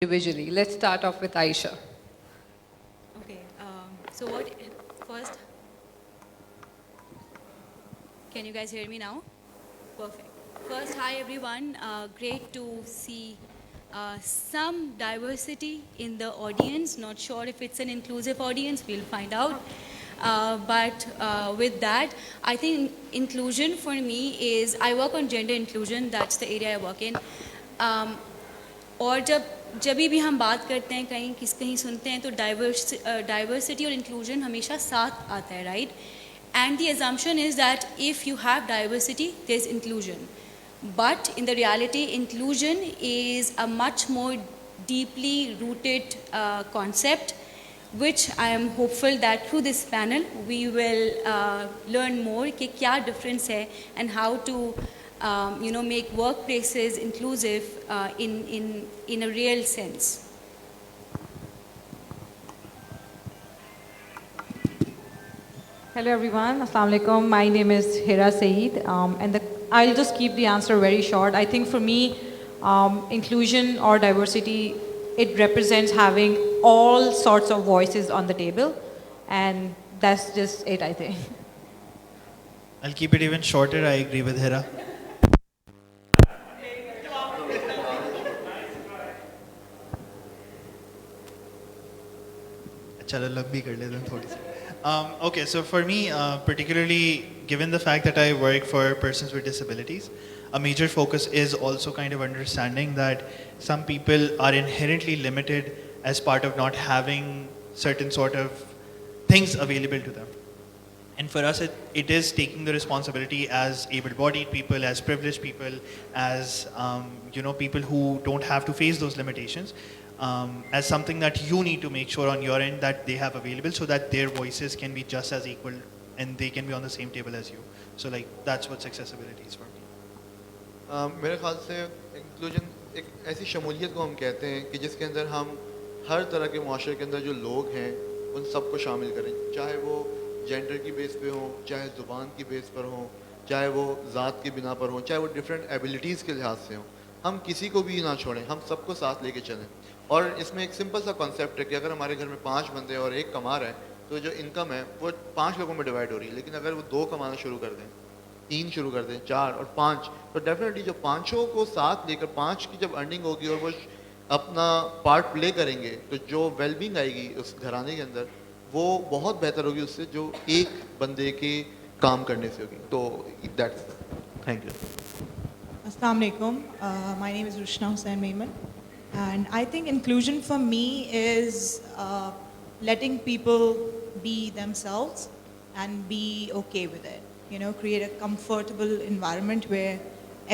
individually. Let's start off with Ayesha. Okay, so what, first, can you guys hear me now? Perfect. First, hi everyone, great to see some diversity in the audience. Not sure if it's an inclusive audience, we'll find out. But with that, I think inclusion for me is, I work on gender inclusion, that's the area I work in. और जब भी हम बात करते हैं कहीं सुनते हैं तो डाइवर्सिटी और इंक्लूजन हमेशा साथ आता है, right? And the assumption is that if you have diversity, there's inclusion. But in the reality, inclusion is a much more deeply rooted concept, which I am hopeful that through this panel we will learn more कि क्या difference है and how to make workplaces inclusive in a real sense. Hello everyone, Assalamu alaikum. My name is Hira Saeed, and I'll just keep the answer very short. I think for me, inclusion or diversity, it represents having all sorts of voices on the table, and that's just it, I think. I'll keep it even shorter. I agree with Hira. चलो लंबी कर लेते हैं थोड़ी सी. Okay, so for me, particularly given the fact that I work for persons with disabilities, a major focus is also kind of understanding that some people are inherently limited as part of not having certain sort of things available to them. And for us, it is taking the responsibility as able-bodied people, as privileged people, as people who don't have to face those limitations, as something that you need to make sure on your end that they have available, so that their voices can be just as equal and they can be on the same table as you. So that's what accessibility is for me. मेरे ख्याल से inclusion एक ऐसी शमूलियत को हम कहते हैं कि जिसके अंदर हम हर तरह के माशरे के अंदर जो लोग हैं उन सबको शामिल करें, चाहे वो जेंडर की बेस पे हो, चाहे ज़ुबान की बेस पर हो, चाहे वो ज़ात की बिना पर हो, चाहे वो डिफरेंट एबिलिटीज़ के लिहाज से हो, हम किसी को भी ना छोड़ें, हम सबको साथ लेके चलें. और इसमें एक सिंपल सा कॉन्सेप्ट है कि अगर हमारे घर में 5 बंदे और एक कमा रहा है तो जो इनकम है वो 5 लोगों में डिवाइड हो रही है. लेकिन अगर वो 2 कमाना शुरू कर दें, 3 शुरू कर दें, 4 और 5, तो डेफिनेटली जो 5 को साथ लेकर 5 की जब अर्निंग होगी और वो अपना पार्ट प्ले करेंगे तो जो वेलबींग आएगी उस घराने के अंदर वो बहुत बेहतर होगी उससे जो एक बंदे के काम करने से होगी. तो that's thank you. Assalamu alaikum. My name is Rushna Hussain Memon, and I think inclusion for me is letting people be themselves and be okay with it. Create a comfortable environment where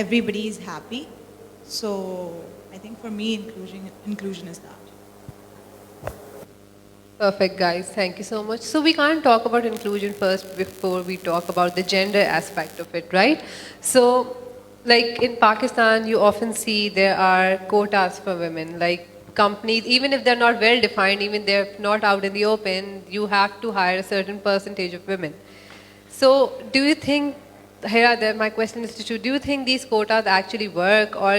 everybody is happy. So I think for me, inclusion is that. Perfect, guys. Thank you so much. So we can't talk about inclusion first before we talk about the gender aspect of it, right? So, like in Pakistan, you often see there are quotas for women. Like companies, even if they're not well defined, even they're not out in the open, you have to hire a certain percentage of women. So, do you think, Hira, my question is to you, do you think these quotas actually work, or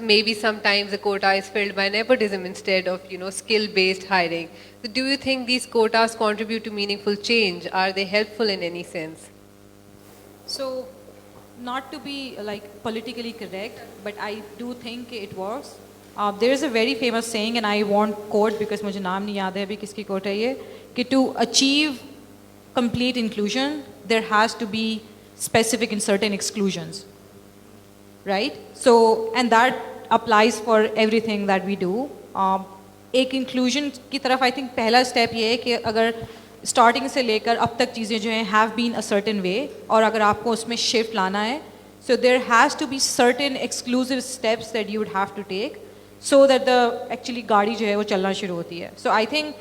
maybe sometimes the quota is filled by nepotism instead of skill-based hiring? So do you think these quotas contribute to meaningful change? Are they helpful in any sense? So, not to be politically correct, but I do think it works. There is a very famous saying, and I won't quote because मुझे नाम नहीं याद है अभी किसकी quote है ये, कि to achieve complete inclusion, there has to be specific and certain exclusions. Right? So, and that applies for everything that we do. एक inclusion की तरफ I think पहला step ये है कि अगर starting से लेकर अब तक चीज़ें जो हैं have been a certain way, और अगर आपको उसमें shift लाना है, so there has to be certain exclusive steps that you would have to take so that the actually गाड़ी जो है वो चलना शुरू होती है. So I think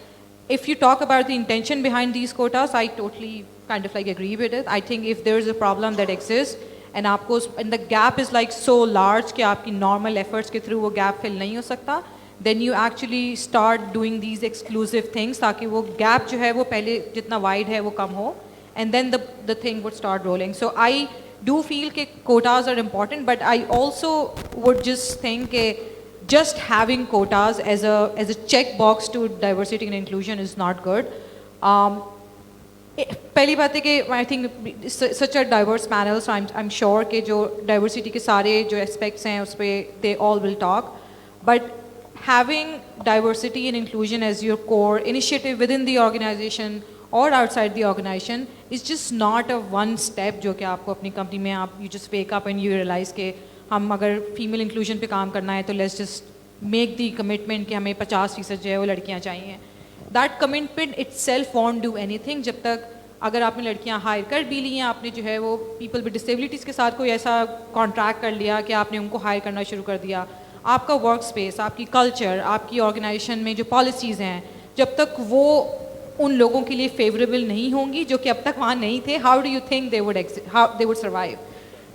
if you talk about the intention behind these quotas, I totally kind of agree with it. I think if there is a problem that exists, and the gap is so large कि आपकी normal efforts के through वो gap fill नहीं हो सकता, then you actually start doing these exclusive things ताकि वो gap जो है वो पहले जितना wide है वो कम हो, and then the thing would start rolling. So I do feel that quotas are important, but I also would just think just having quotas as a checkbox to diversity and inclusion is not good. पहली बात है कि I think such a diverse panel, so I'm sure कि जो diversity के सारे जो aspects हैं उस पे they all will talk, but having diversity and inclusion as your core initiative within the organization or outside the organization is just not a one step जो कि आपको अपनी company में आप you just wake up and you realize कि हम अगर female inclusion पे काम करना है तो let's just make the commitment कि हमें 50% जो है वो लड़कियाँ चाहिए. That commitment itself won't do anything जब तक अगर आपने लड़कियाँ हायर कर भी ली हैं, आपने जो है वो people with disabilities के साथ कोई ऐसा कॉन्ट्रैक्ट कर लिया कि आपने उनको हायर करना शुरू कर दिया, आपका वर्क स्पेस, आपकी कल्चर, आपकी ऑर्गेनाइजेशन में जो पॉलिसीज़ हैं, जब तक वो उन लोगों के लिए फेवरेबल नहीं होंगी जो कि अब तक वहाँ नहीं थे, how do you think they would survive,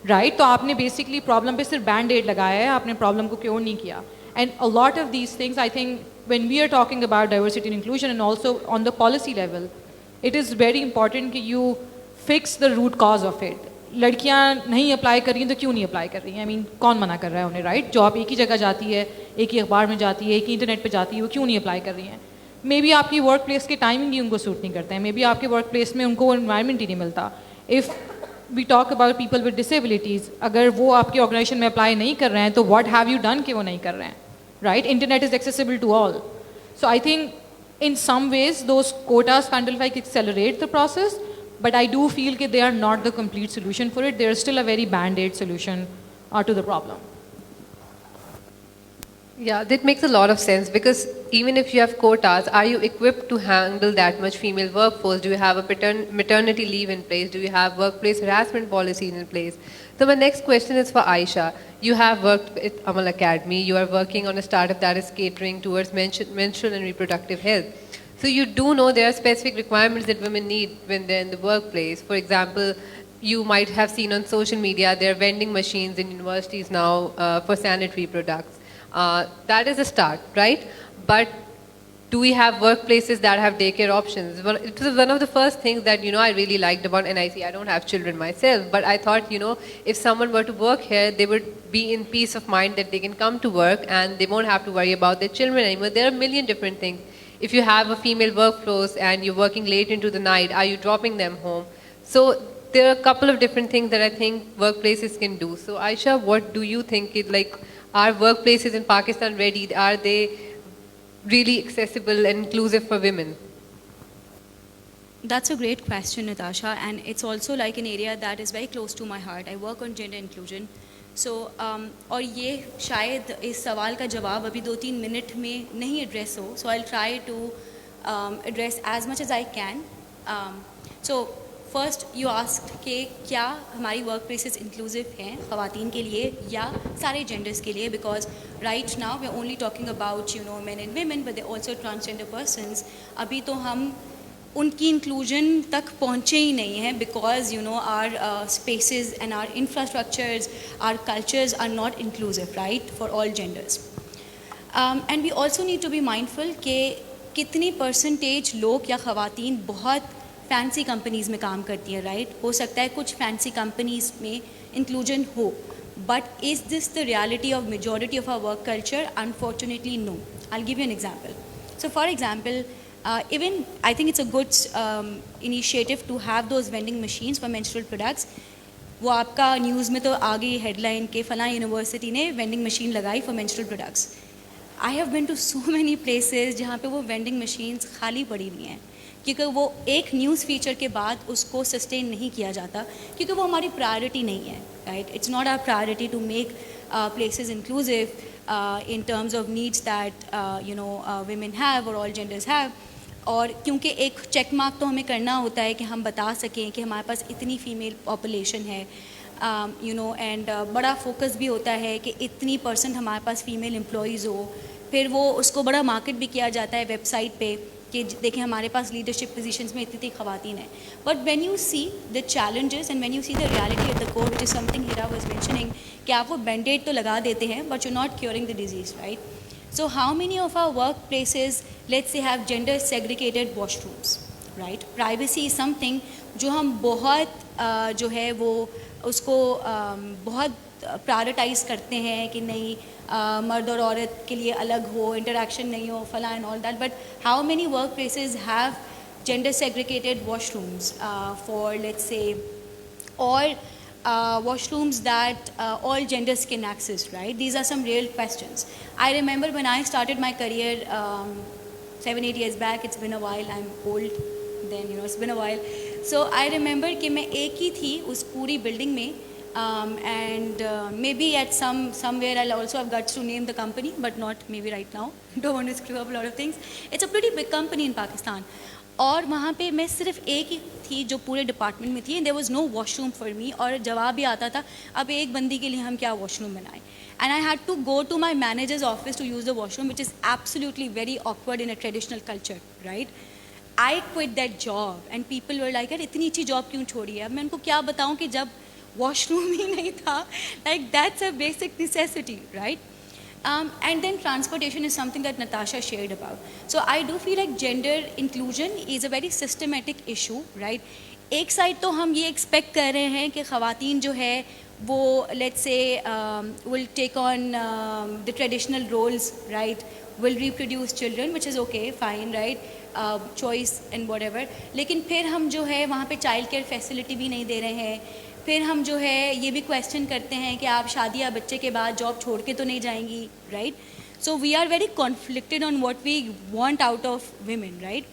right? तो आपने बेसिकली प्रॉब्लम पे सिर्फ बैंड एड लगाया है, आपने प्रॉब्लम को क्योर नहीं किया. And a lot of these things I think when we are talking about diversity and inclusion and also on the policy level, it is very important कि you fix the root cause of it. लड़कियाँ नहीं apply कर रही हैं तो क्यों नहीं apply कर रही हैं? I mean, कौन मना कर रहा है उन्हें, राइट? जॉब एक ही जगह जाती है, एक ही अखबार में जाती है, एक ही इंटरनेट पे जाती है, वो क्यों नहीं अप्लाई कर रही हैं? मे बी आपकी वर्क प्लेस के टाइमिंग ही उनको सूट नहीं करते हैं, मे बी आपके वर्क प्लेस में उनको इन्वायरमेंट ही नहीं मिलता. If we talk about people with disabilities, अगर वो आपकी ऑर्गेनाइजेशन में अप्लाई नहीं कर रहे हैं तो व्हाट हैव यू डन कि वो नहीं कर रहे हैं, right? Internet is accessible to all. So I think in some ways those quotas kind of like accelerate the process, but I do feel that they are not the complete solution for it. They are still a very band-aid solution to the problem. Yeah, that makes a lot of sense because even if you have quotas, are you equipped to handle that much female workforce? Do you have a maternity leave in place? Do you have workplace harassment policies in place? So my next question is for Ayesha. You have worked at Amal Academy. You are working on a startup that is catering towards menstrual and reproductive health. So you do know there are specific requirements that women need when they're in the workplace. For example, you might have seen on social media there are vending machines in universities now for sanitary products. That is a start, right? But do we have workplaces that have daycare options? It was one of the first things that, I really liked about NIC. I don't have children myself, but I thought, if someone were to work here, they would be in peace of mind that they can come to work and they won't have to worry about their children anymore. There are a million different things. If you have a female workforce and you're working late into the night, are you dropping them home? So there are a couple of different things that I think workplaces can do. So Ayesha, what do you think? Are workplaces in Pakistan ready? Are they really accessible and inclusive for women? That's a great question, Natasha, and it's also like an area that is very close to my heart. I work on gender inclusion. So, और ये शायद इस सवाल का जवाब अभी 2-3 minute में नहीं एड्रेस हो. So I'll try to address as much as I can. So first you asked कि क्या हमारी वर्क प्लेसेस इंक्लूसिव हैं ख़वातीन के लिए या सारे जेंडर्स के लिए, because right now we are only talking about men and women but they also transgender persons. अभी तो हम उनकी इंक्लूजन तक पहुँचे ही नहीं हैं because our spaces and our infrastructures, our cultures are not inclusive right for all genders. And we also need to be mindful कि कितनी परसेंटेज लोग या ख़वातीन बहुत फैंसी कंपनीज़ में काम करती हैं, राइट? हो सकता है कुछ फैंसी कंपनीज़ में इंक्लूजन हो, but is this the reality of majority of our work culture? Unfortunately no. I will give you an example. So for example, even I think it's a good initiative to have those vending machines for menstrual products. वो आपका news में तो आ गई headline के फलां university ने vending machine लगाई for menstrual products. I have been to so many places जहाँ पे वो वेंडिंग मशीन्स खाली पड़ी हुई हैं क्योंकि वो एक न्यूज़ फीचर के बाद उसको सस्टेन नहीं किया जाता क्योंकि वो हमारी प्रायोरिटी नहीं है, right? It's not our priority to make places inclusive in terms of needs that women have or all genders have. और क्योंकि एक चेक मार्क तो हमें करना होता है कि हम बता सकें कि हमारे पास इतनी फ़ीमेल पॉपुलेशन है, एंड बड़ा फोकस भी होता है कि इतनी % हमारे पास फ़ीमेल एम्प्लॉयज़ हो. फिर वो उसको बड़ा मार्केट भी किया जाता है वेबसाइट पे कि देखें हमारे पास लीडरशिप पोजीशंस में इतनी ख़वातीन हैं. But when you see the challenges and when you see the reality at the core, which is something Hira was mentioning, कि आप वो बैंडेड तो लगा देते हैं but you not curing the disease, right? So how many of our workplaces, let's say, have gender segregated washrooms, right? Privacy is something जो हम बहुत जो है वो उसको बहुत प्रायोरिटाइज़ करते हैं कि नहीं मर्द और औरत के लिए अलग हो, इंटरेक्शन नहीं हो, फला and all that. But how many work places have gender segregated washrooms for, let's say, or washrooms that all genders can access, right? These are some real questions. I remember when I started my career 7-8 years back. It's been a while. I'm old then, you know, it's been a while. So I remember कि मैं एक ही थी उस पूरी building में, and maybe at somewhere I'll also have guts to name the company, but not maybe right now. Don't want to screw up a lot of things. It's a pretty big company in Pakistan. और वहाँ पे मैं सिर्फ एक ही थी जो पूरे department में थी, and there was no washroom for me. और जवाब भी आता था अब एक बंदी के लिए हम क्या वॉशरूम बनाएं. And I had to go to my manager's office to use the washroom, which is absolutely very awkward in a traditional culture, right. I quit that job and people were like, इतनी अच्छी job क्यों छोड़ी है. अब मैं उनको क्या बताऊँ कि जब वॉशरूम ही नहीं था, like that's a basic necessity, right. And then transportation is something that Natasha shared about. So I do feel like gender inclusion is a very systematic issue, right? एक साइड तो हम ये एक्सपेक्ट कर रहे हैं कि ख़वातीन जो है वो let's say will take on the traditional roles, right? Will reproduce children, which is okay, fine, right? Choice and whatever. लेकिन फिर हम जो है वहाँ पे चाइल्ड केयर फैसिलिटी भी नहीं दे रहे हैं. फिर हम जो है ये भी क्वेश्चन करते हैं कि आप शादी या बच्चे के बाद जॉब छोड़ के तो नहीं जाएंगी, right. So we are very conflicted on what we want out of women, right.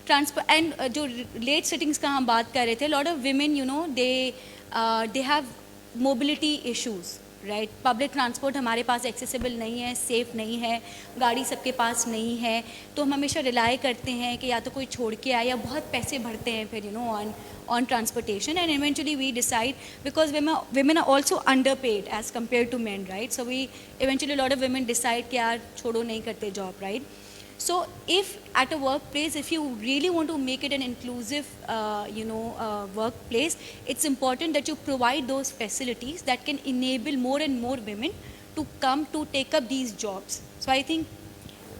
Transport and जो लेट सिटिंग्स का हम बात कर रहे थे, lot of women, you know, they have mobility issues, right. Public transport हमारे पास एक्सेसिबल नहीं है, सेफ़ नहीं है, गाड़ी सबके पास नहीं है, तो हम हमेशा रिलाई करते हैं कि या तो कोई छोड़ के आए या बहुत पैसे भरते हैं फिर, you know, on transportation. And eventually we decide, because women are also underpaid as compared to men, right. So we eventually, a lot of women decide कि यार छोड़ो नहीं करते job, right. So if at a workplace, if you really want to make it an inclusive workplace, it's important that you provide those facilities that can enable more and more women to come to take up these jobs. So I think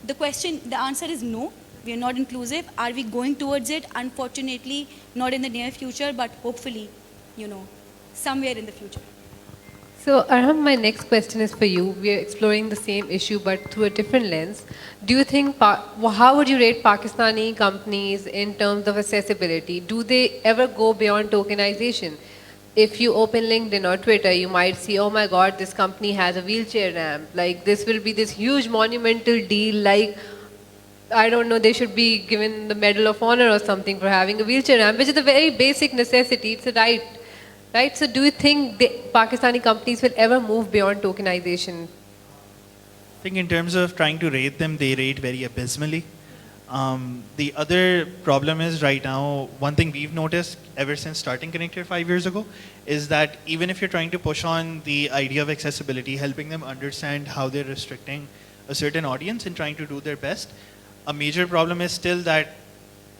the answer is no. We are not inclusive. Are we going towards it? Unfortunately, not in the near future, but hopefully, you know, somewhere in the future. So, Arhum, my next question is for you. We are exploring the same issue, but through a different lens. Do you think, how would you rate Pakistani companies in terms of accessibility? Do they ever go beyond tokenization? If you open LinkedIn or Twitter, you might see, oh my God, this company has a wheelchair ramp. Like, this will be this huge monumental deal, like, I don't know, they should be given the Medal of Honor or something for having a wheelchair ramp, which is a very basic necessity. It's a right. Right? So do you think the Pakistani companies will ever move beyond tokenization? I think in terms of trying to rate them, they rate very abysmally. The other problem is right now, one thing we've noticed ever since starting Connected 5 years ago, is that even if you're trying to push on the idea of accessibility, helping them understand how they're restricting a certain audience and trying to do their best, a major problem is still that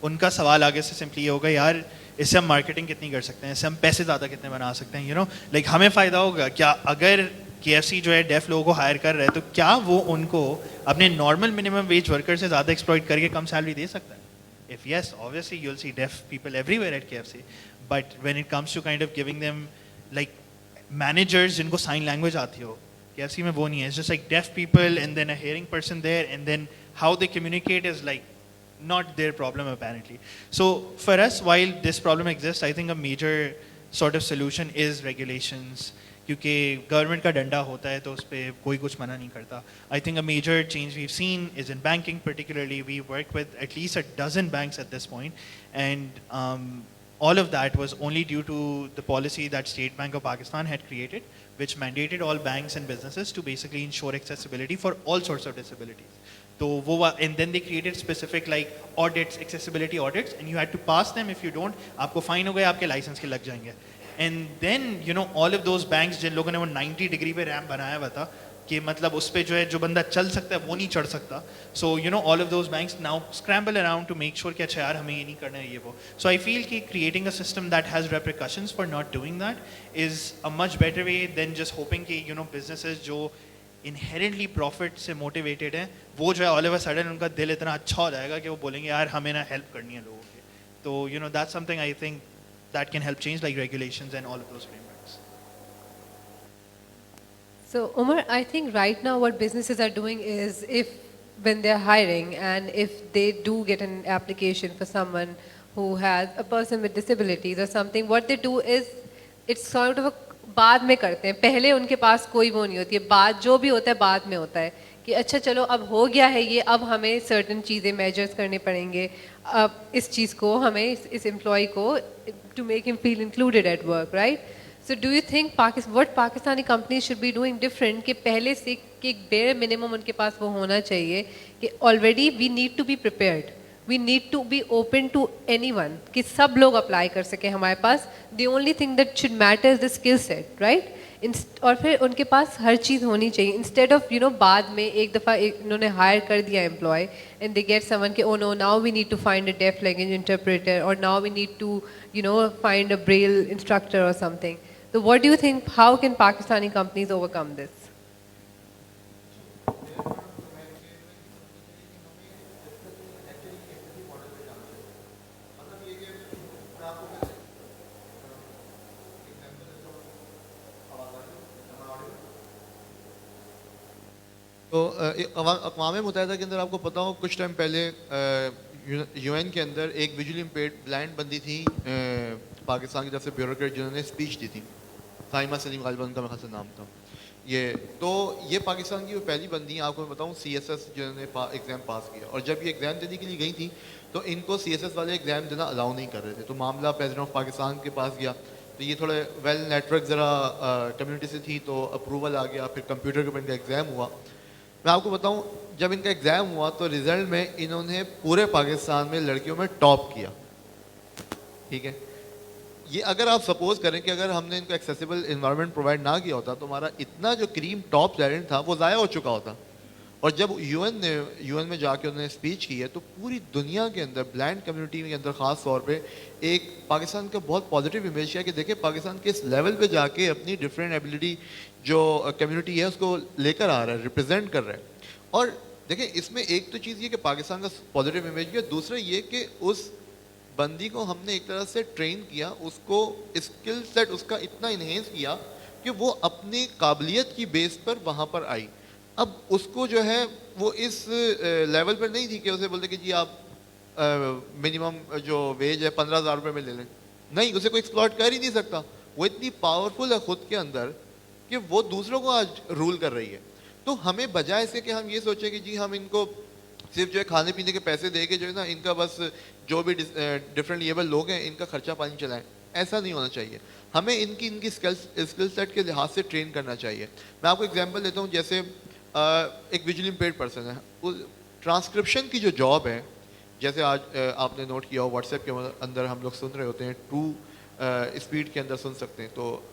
उनका सवाल आगे से simply ये होगा, यार इससे हम marketing कितनी कर सकते हैं, इससे हम पैसे ज़्यादा कितने बना सकते हैं, यू नो, लाइक हमें फ़ायदा होगा क्या अगर KFC जो है डेफ लोगों को हायर कर रहा है, तो क्या वो उनको अपने नॉर्मल मिनिमम वेज वर्कर से ज़्यादा एक्सप्लॉइट करके कम सैलरी दे सकता है. If yes, obviously you'll see deaf people everywhere at KFC, but when it comes to kind of giving them like managers जिनको sign language आती हो, KFC में वो नहीं है. It's just like deaf people and then a hearing person there, and then how they communicate is like not their problem apparently. So for us, while this problem exists, I think a major sort of solution is regulations, क्योंकि government का डंडा होता है तो उस पर कोई कुछ मना नहीं करता. I think a major change we've seen is in banking particularly. We work with at least a dozen banks at this point, and all of that was only due to the policy that State Bank of Pakistan had created, which mandated all banks and businesses to basically ensure accessibility for all sorts of disabilities. So, and then they created specific like audits, accessibility audits, and you had to pass them. If you don't, आपको fine हो गया, आपके license के लग जाएंगे. And then, you know, all of those banks जिन लोगों ने वो 90 degree पे ramp बनाया हुआ था, कि मतलब उस पे जो है जो बंदा चल सकता है वो नहीं चढ़ सकता. So, you know, all of those banks now scramble around to make sure कि अच्छा यार हमें ये नहीं करना है ये वो. So I feel कि creating a system that has repercussions for not doing that is a much better way than just hoping कि, you know, businesses जो inherently profit से motivated हैं, वो जो है all of a sudden उनका दिल इतना अच्छा हो जाएगा कि वो बोलेंगे यार हमें ना help करनी है लोगों के. तो you know that's something I think that can help change like regulations and all of those frameworks. So, Umar, I think right now what businesses are doing is if when they're hiring and if they do get an application for someone who has a person with disabilities or something, what they do is it's sort of a बाद में करते हैं, पहले उनके पास कोई वो नहीं होती है, बाद जो भी होता है बाद में होता है कि अच्छा चलो अब हो गया है ये, अब हमें सर्टन चीज़ें मेजर्स करने पड़ेंगे, अब इस चीज़ को हमें इस एम्प्लॉय को to make him feel included at work, right? So do you think what Pakistani companies should be doing different कि पहले से कि एक bare minimum उनके पास वो होना चाहिए कि already we need to be prepared, we need to be open to anyone कि सब लोग apply कर सके हमारे पास, the only thing that should matter is the skill set, right? और फिर उनके पास हर चीज़ होनी चाहिए instead of बाद में एक दफ़ा उन्होंने hire कर दिया employee and they get someone कि oh no now we need to find a deaf language interpreter or now we need to find a braille instructor or something. So what do you think, how can Pakistani companies overcome this? तो अक़वाम मुत्तहिदा के अंदर आपको पता हो कुछ time पहले UN के अंदर एक विजुअली इम्पेयर्ड ब्लाइंड बंदी थी पाकिस्तान की तरफ से ब्यूरोक्रेट जिन्होंने स्पीच दी थी, साइमा सलीम गालिबा उनका मेरे ख्याल से नाम था ये पाकिस्तान की वो पहली बंदी है, आपको मैं बताऊँ CSS जिन्होंने एग्ज़ाम पास किया, और जब ये एग्ज़ाम देने के लिए गई थी तो इनको CSS वाले एग्ज़ाम देना अलाउ नहीं कर रहे थे, तो मामला प्रेसिडेंट ऑफ पाकिस्तान के पास गया, तो ये थोड़े वेल नेटवर्क ज़रा कम्युनिटी से थी तो अप्रूवल आ गया, फिर कंप्यूटर के ऊपर इनका एग्ज़ाम हुआ। मैं आपको बताऊं जब इनका एग्ज़ाम हुआ तो रिज़ल्ट में इन्होंने पूरे पाकिस्तान में लड़कियों में टॉप किया, ठीक है। ये अगर आप सपोज करें कि अगर हमने इनको एक्सेसिबल इन्वायरमेंट प्रोवाइड ना किया होता तो हमारा इतना जो क्रीम टॉप टैलेंट था वो ज़ाया हो चुका होता। और जब यूएन में जाके उन्होंने स्पीच की है तो पूरी दुनिया के अंदर ब्लाइंड कम्युनिटी के अंदर ख़ास तौर पे एक पाकिस्तान का बहुत पॉजिटिव इमेज है कि देखिए पाकिस्तान किस लेवल पे जाके अपनी डिफरेंट एबिलिटी जो कम्युनिटी है उसको लेकर आ रहा है, रिप्रेजेंट कर रहा है। और देखिए इसमें एक तो चीज़ ये कि पाकिस्तान का पॉजिटिव इमेज है, दूसरा ये कि उस बंदी को हमने एक तरह से ट्रेन किया, उसको स्किल सेट उसका इतना इन्हेंस किया कि वो अपनी काबिलियत की बेस पर वहाँ पर आई। अब उसको जो है वो इस लेवल पर नहीं थी कि उसे बोलते कि जी आप मिनिमम जो वेज है 15,000 रुपये में ले लें, नहीं, उसे कोई एक्सप्लॉइट कर ही नहीं सकता। वो इतनी पावरफुल है खुद के अंदर कि वो दूसरों को आज रूल कर रही है। तो हमें बजाय इसके कि हम ये सोचें कि जी हम इनको सिर्फ जो है खाने पीने के पैसे दे के जो है ना इनका बस जो भी डिफरेंट लेवल लोग हैं इनका खर्चा पानी चलाएं, ऐसा नहीं होना चाहिए। हमें इनकी स्किल सेट के लिहाज से ट्रेन करना चाहिए। मैं आपको एग्जांपल देता हूँ, जैसे एक विजुअली इम्पेयर्ड पर्सन है, उस ट्रांसक्रिप्शन की जो जॉब है, जैसे आज आपने नोट किया हो व्हाट्सएप के अंदर हम लोग सुन रहे होते हैं 2 स्पीड के अंदर सुन सकते हैं, तो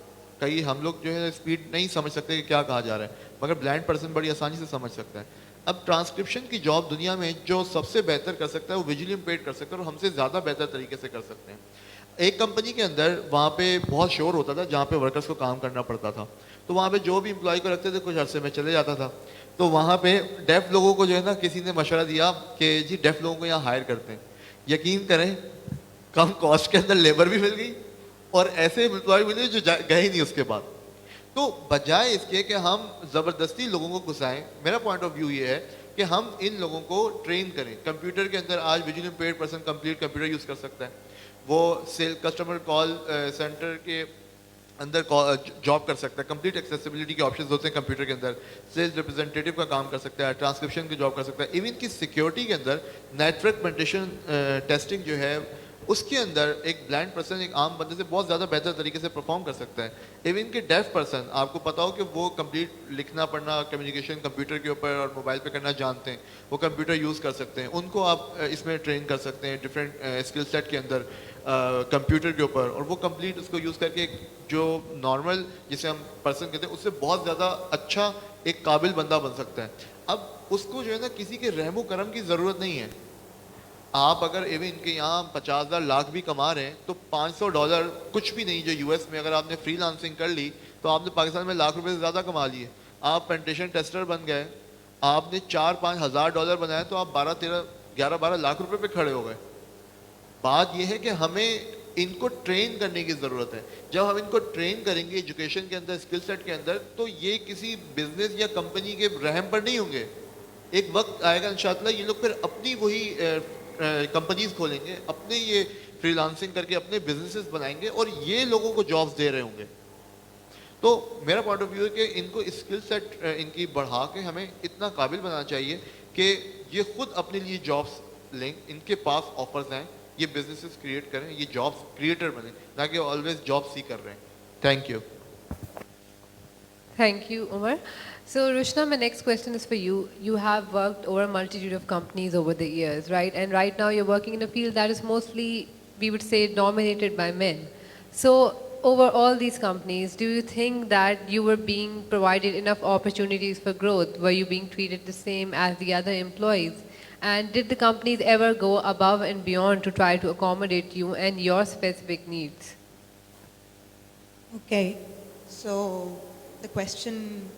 कई हम लोग जो है स्पीड नहीं समझ सकते कि क्या कहा जा रहा है, मगर ब्लाइंड पर्सन बड़ी आसानी से समझ सकता है। अब ट्रांसक्रिप्शन की जॉब दुनिया में जो सबसे बेहतर कर सकता है वो विजुअली इम्पेयर्ड कर सकता है, और हमसे ज़्यादा बेहतर तरीके से कर सकते हैं। एक कंपनी के अंदर वहाँ पे बहुत शोर होता था जहाँ पे वर्कर्स को काम करना पड़ता था, तो वहाँ पे जो भी एम्प्लॉय को रखते थे कुछ अरसे में चले जाता था। तो वहाँ पे डेफ लोगों को जो है ना किसी ने मशवरा दिया कि जी डेफ लोगों को यहाँ हायर करते हैं। यकीन करें कम कॉस्ट के अंदर लेबर भी मिल गई और ऐसे एम्प्लॉय मिले जो गए ही नहीं उसके बाद। तो बजाय इसके कि हम ज़बरदस्ती लोगों को घुसाएं, मेरा पॉइंट ऑफ व्यू ये है कि हम इन लोगों को ट्रेन करें। कंप्यूटर के अंदर आज visually impaired person complete computer use कर सकता है, वो कस्टमर कॉल सेंटर के अंदर जॉब कर सकता है, कंप्लीट एक्सेसिबिलिटी के ऑप्शंस होते हैं कंप्यूटर के अंदर, सेल्स रिप्रेजेंटेटिव का काम कर सकता है, ट्रांसक्रिप्शन की जॉब कर सकता है, इवन की सिक्योरिटी के अंदर नेटवर्क पेनिट्रेशन टेस्टिंग जो है उसके अंदर एक ब्लाइंड पर्सन एक आम बंदे से बहुत ज़्यादा बेहतर तरीके से परफॉर्म कर सकता है। इवन कि डेफ पर्सन आपको पता हो कि वो कंप्लीट लिखना पढ़ना कम्युनिकेशन कंप्यूटर के ऊपर और मोबाइल पे करना जानते हैं, वो कंप्यूटर यूज़ कर सकते हैं, उनको आप इसमें ट्रेन कर सकते हैं डिफरेंट स्किल सेट के अंदर कंप्यूटर के ऊपर, और वो कंप्लीट उसको यूज़ करके जो नॉर्मल जिसे हम पर्सन कहते हैं उससे बहुत ज़्यादा अच्छा एक काबिल बंदा बन सकता है। अब उसको जो है ना किसी के रहमो करम की ज़रूरत नहीं है। आप अगर इवन इनके यहाँ 50,000 लाख भी कमा रहे हैं तो $500 कुछ भी नहीं, जो यूएस में अगर आपने फ्रीलांसिंग कर ली तो आपने पाकिस्तान में लाख रुपए से ज़्यादा कमा लिए। आप पेनिट्रेशन टेस्टर बन गए, आपने $4-5 हज़ार डॉलर बनाए तो आप 11-12 लाख रुपए पे खड़े हो गए। बात यह है कि हमें इनको ट्रेन करने की ज़रूरत है. जब हम इनको ट्रेन करेंगे एजुकेशन के अंदर, स्किल सेट के अंदर, तो ये किसी बिजनेस या कंपनी के रहम पर नहीं होंगे. एक वक्त आएगा इंशाअल्लाह ये लोग फिर अपनी वही कंपनीज खोलेंगे, अपने ये फ्रीलांसिंग करके अपने बिजनेसेस बनाएंगे और ये लोगों को जॉब्स दे रहे होंगे. तो मेरा पॉइंट ऑफ व्यू है कि इनको स्किल सेट इनकी बढ़ा के हमें इतना काबिल बनाना चाहिए कि ये खुद अपने लिए जॉब्स लें, इनके पास ऑफर्स हैं, ये बिजनेसेस क्रिएट करें, ये जॉब्स क्रिएटर बने, ना कि ऑलवेज जॉब सी कर रहे हैं. Thank you. Thank you, Umar. So, Rushna, my next question is for you. You have worked over a multitude of companies over the years, right? And right now you're working in a field that is mostly, we would say, dominated by men. So, over all these companies, do you think that you were being provided enough opportunities for growth? Were you being treated the same as the other employees? And did the companies ever go above and beyond to try to accommodate you and your specific needs? Okay, so the question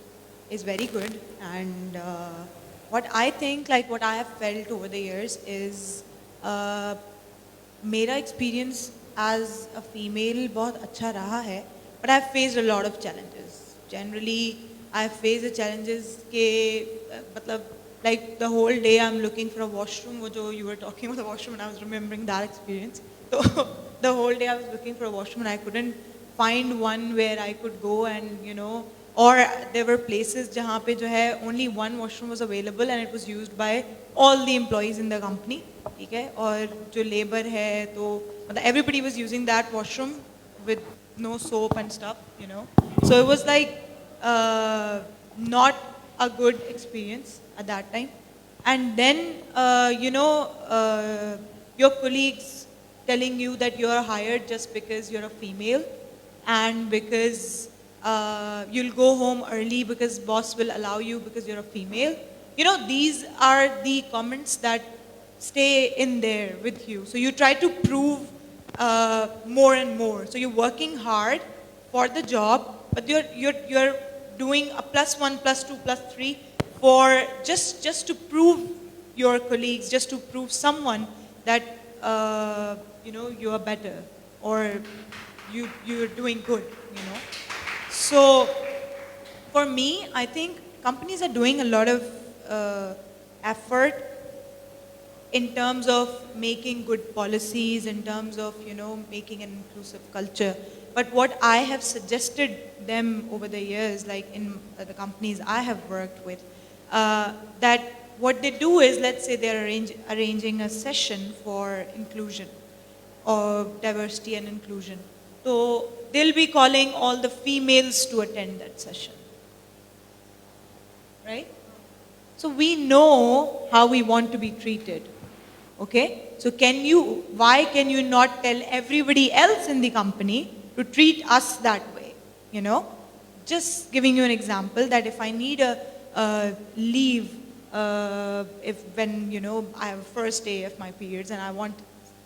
is very good, and what I think, like what I have felt over the years is मेरा experience as a female बहुत अच्छा रहा है, but I've faced a lot of challenges. Generally, I've faced the challenges के मतलब like the whole day I'm looking for a washroom. वो जो you were talking about the washroom, and I was remembering that experience. So the whole day I was looking for a washroom and I couldn't find one where I could go, and you know, or there were places जहाँ पे जो है only one washroom was available and it was used by all the employees in the company, ठीक है, और जो labor है तो मतलब everybody was using that washroom with no soap and stuff, you know, so it was like not a good experience at that time. And then you know, your colleagues telling you that you are hired just because you're a female and because you'll go home early because boss will allow you because you're a female. You know, these are the comments that stay in there with you. So you try to prove more and more. So you're working hard for the job, but you're doing a +1, +2, +3 for just to prove your colleagues, just to prove someone that you know, you are better or you're doing good, you know. So for me, I think companies are doing a lot of effort in terms of making good policies, in terms of, you know, making an inclusive culture. But what I have suggested them over the years, like in the companies I have worked with, that what they do is, let's say they're arranging a session for inclusion or diversity and inclusion. So they'll be calling all the females to attend that session, right? So we know how we want to be treated, okay? So why can you not tell everybody else in the company to treat us that way, you know? Just giving you an example, that if I need a leave, when, you know, I have a first day of my periods and I want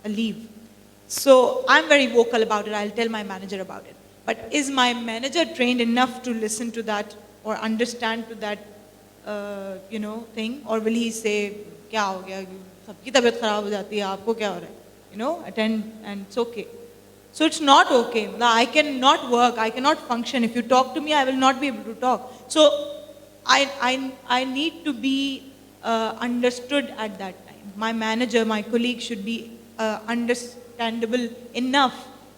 a leave. So I'm very vocal about it, I'll tell my manager about it. But is my manager trained enough to listen to that or understand to that, you know, thing? Or will he say, kya ho gaya, sabki tabiyat kharab ho jati hai, aapko kya ho raha hai? You know, attend and it's okay. So it's not okay. I cannot work, I cannot function. If you talk to me, I will not be able to talk. So I need to be understood at that time. My manager, my colleague should be understandable enough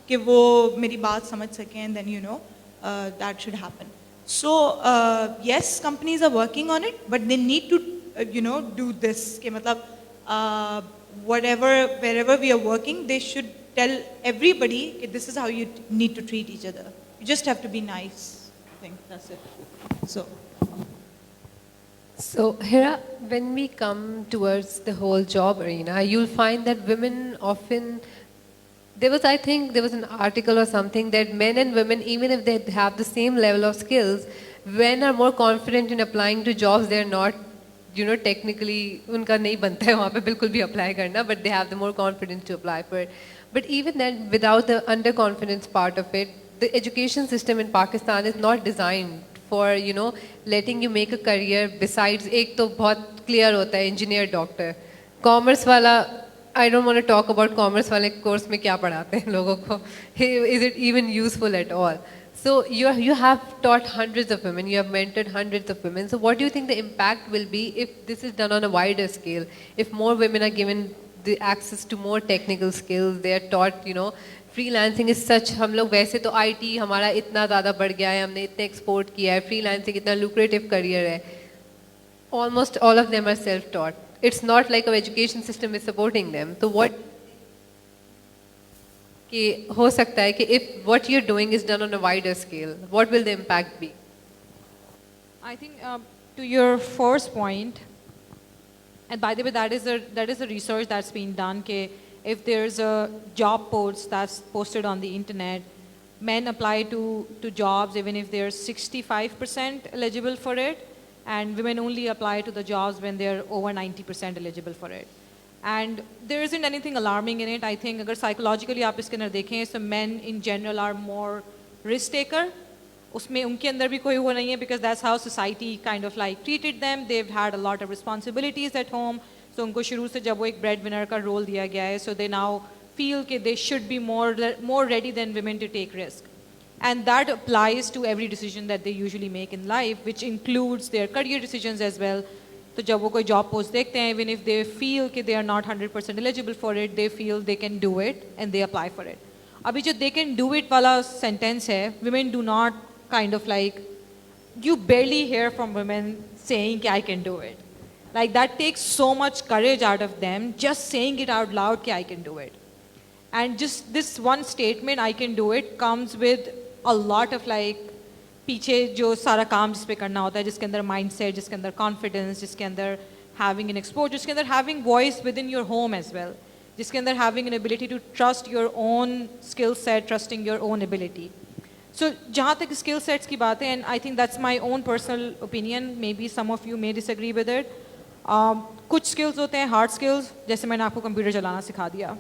कि वो मेरी बात समझ सकें, and then, you know, that should happen. So yes, companies are working on it, but they need to you know, do this कि मतलब wherever we are working, they should tell everybody that this is how you need to treat each other. You just have to be nice. I think that's it. So, Hira, when we come towards the whole job arena, you'll find that women often, I think there was an article or something that men and women, even if they have the same level of skills, men are more confident in applying to jobs. They're not, you know, technically, उनका नहीं बनता है वहाँ पे बिल्कुल भी apply करना, but they have the more confidence to apply for it. But even then, without the underconfidence part of it, the education system in Pakistan is not designed for, you know, letting you make a career besides, एक तो बहुत clear होता है engineer, doctor. Commerce वाला I don't want to talk about commerce वाले course में क्या पढ़ाते हैं लोगों को. Is it even useful at all? So you have taught hundreds of women, you have mentored hundreds of women. So what do you think the impact will be if this is done on a wider scale? If more women are given the access to more technical skills, they are taught, you know, freelancing is such. हम लोग वैसे तो IT हमारा इतना ज़्यादा बढ़ गया है, हमने इतने export किया है, freelancing इतना lucrative career है. Almost all of them are self-taught. It's not like our education system is supporting them. So what कि हो सकता है कि if what you're doing is done on a wider scale, what will the impact be? I think to your first point, and by the way, that is a research that's been done. Ke if there's a job post that's posted on the internet, men apply to jobs even if they're 65% eligible for it, and women only apply to the jobs when they're over 90% eligible for it. And there isn't anything alarming in it. I think अगर psychologically आप इसके अंदर देखें, so men in general are more risk taker. उसमें उनके अंदर भी कोई वो नहीं है, because that's how society kind of like treated them. They've had a lot of responsibilities at home. So उनको शुरू से जब वो एक breadwinner का role दिया गया है, so they now feel कि they should be more ready than women to take risk. And that applies to every decision that they usually make in life, which includes their career decisions as well. तो जब वो कोई job post देखते हैं, even if they feel कि they are not 100% eligible for it, they feel they can do it and they apply for it. अभी जो they can do it वाला sentence है, women do not kind of like, you barely hear from women saying कि I can do it. Like that takes so much courage out of them, just saying it out loud कि I can do it. And just this one statement, I can do it, comes with a lot of like पीछे जो सारा काम जिस पे करना होता है, जिसके अंदर mindset, जिसके अंदर confidence, जिसके अंदर having an exposure, जिसके अंदर having voice within your home as well, जिसके अंदर having an ability to trust your own skill set, trusting your own ability. So जहाँ तक skill sets की बात है, and I think that's my own personal opinion, maybe some of you may disagree with it. कुछ skills होते हैं hard skills, जैसे मैंने आपको computer चलाना सिखा दिया.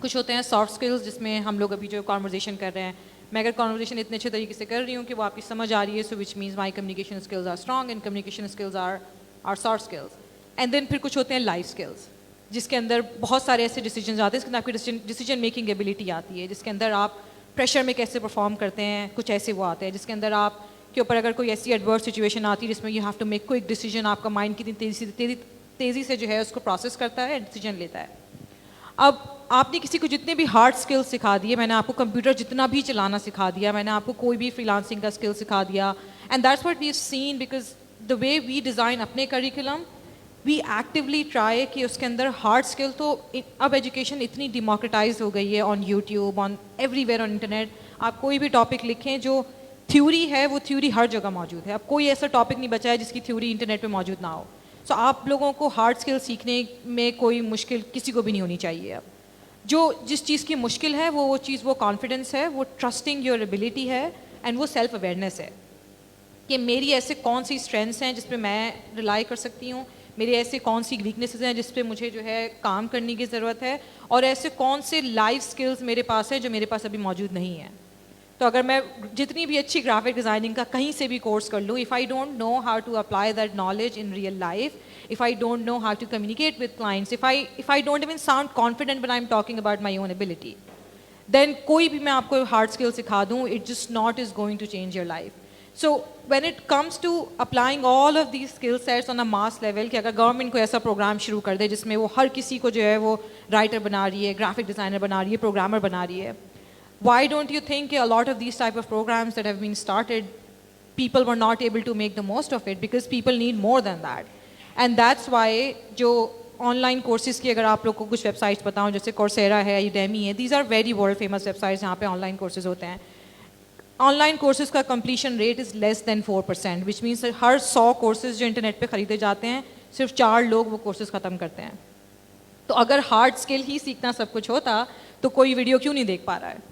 कुछ होते हैं soft skills, जिसमें हम लोग अभी जो conversation कर रहे हैं, मैं अगर कॉन्वर्सेशन इतने अच्छे तरीके से कर रही हूँ कि वो आपकी समझ आ रही है, so which means my communication skills are strong and communication skills are soft skills. And then फिर कुछ होते हैं लाइफ स्किल्स, जिसके अंदर बहुत सारे ऐसे डिसीजन आते हैं, जिसके अंदर आपकी डिसीजन मेकिंग एबिलिटी आती है, जिसके अंदर आप प्रेशर में कैसे परफॉर्म करते हैं, कुछ ऐसे वो आते हैं, जिसके अंदर आप के ऊपर अगर कोई ऐसी एडवर्स सिचुएशन आती है जिसमें you have to make quick decision, आपका माइंड कितनी तेज़ी से जो है उसको प्रोसेस करता है, डिसीजन लेता है. अब आपने किसी को जितने भी हार्ड स्किल्स सिखा दिए, मैंने आपको कंप्यूटर जितना भी चलाना सिखा दिया, मैंने आपको कोई भी फ्रीलांसिंग का स्किल सिखा दिया, and that's what we have seen, because the way we design अपने करिकुलम, वी एक्टिवली ट्राई कि उसके अंदर हार्ड स्किल तो अब एजुकेशन इतनी डिमोक्रेटाइज हो गई है on YouTube, on everywhere on internet. आप कोई भी टॉपिक लिखें, जो थ्योरी है वो थ्योरी हर जगह मौजूद है. अब कोई ऐसा टॉपिक नहीं बचा है जिसकी थ्योरी इंटरनेट पे मौजूद ना हो. सो आप लोगों को हार्ड स्किल सीखने में कोई मुश्किल किसी को भी नहीं होनी चाहिए. अब जो जिस चीज़ की मुश्किल है वो चीज़, वो कॉन्फिडेंस है, वो ट्रस्टिंग योर एबिलिटी है, एंड वो सेल्फ अवेयरनेस है कि मेरी ऐसे कौन सी स्ट्रेंथ्स हैं जिस पे मैं रिलाई कर सकती हूँ, मेरी ऐसे कौन सी वीकनेसेस हैं जिस पे मुझे जो है काम करने की ज़रूरत है, और ऐसे कौन से लाइफ स्किल्स मेरे पास है जो मेरे पास अभी मौजूद नहीं है. तो अगर मैं जितनी भी अच्छी ग्राफिक डिज़ाइनिंग का कहीं से भी कोर्स कर लूँ, if I don't know how to apply that knowledge in real life, if I don't know how to communicate with clients, if I don't even sound confident when I'm talking about my own ability, then कोई भी मैं आपको hard skill सिखा दूँ, it just not is going to change your life. So when it comes to applying all of these skill sets on a mass level, कि अगर government को ऐसा प्रोग्राम शुरू कर दे जिसमें वो हर किसी को जो है वो राइटर बना रही है, ग्राफिक डिज़ाइनर बना रही है, प्रोग्रामर बना रही है, why don't you think a lot of these type of programs that have been started, people were not able to make the most of it because people need more than that. And that's why जो online courses की अगर आप लोग को कुछ websites बताऊँ, जैसे Coursera है, यूडेमी है, these are very world famous websites जहाँ पे ऑनलाइन कोर्सेज़ होते हैं. ऑनलाइन कोर्सेज़ का completion rate is less than 4%, which means हर 100 कोर्सेज़ जो इंटरनेट पे ख़रीदे जाते हैं, सिर्फ 4 लोग वो कोर्सेज़ ख़त्म करते हैं. तो अगर हार्ड स्किल ही सीखना सब कुछ होता तो कोई वीडियो क्यों नहीं देख पा रहा है,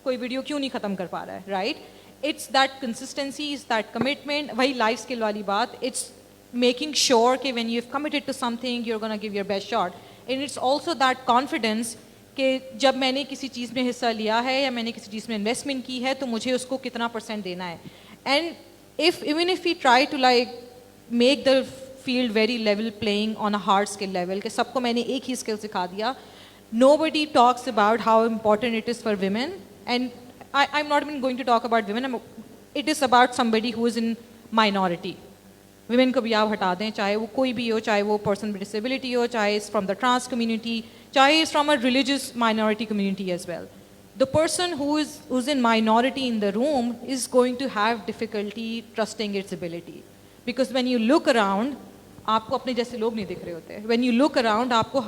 कोई वीडियो क्यों नहीं ख़त्म कर पा रहा है, right? It's that consistency, is that commitment, वही लाइफ स्किल वाली बात. इट्स making sure कि when you've committed to something, you're going to give your best shot. And it's also that confidence कि जब मैंने किसी चीज़ में हिस्सा लिया है या मैंने किसी चीज़ में इन्वेस्टमेंट की है तो मुझे उसको कितना % देना है. And even if we try to like make the field very level playing on a hard skill level कि सबको मैंने एक ही skill सिखा दिया. Nobody talks about how important it is for women, and I'm not even going to talk about women. It is about somebody who is in minority. Women को भी आप हटा दें, चाहे वो कोई भी हो, चाहे वो person with disability हो, चाहे it's from the trans community, चाहे it's from a religious minority community as well. The person who's in minority in the room is going to have difficulty trusting its ability, because when you look around, आपको अपने जैसे लोग नहीं दिख रहे होते. When you look around, आपको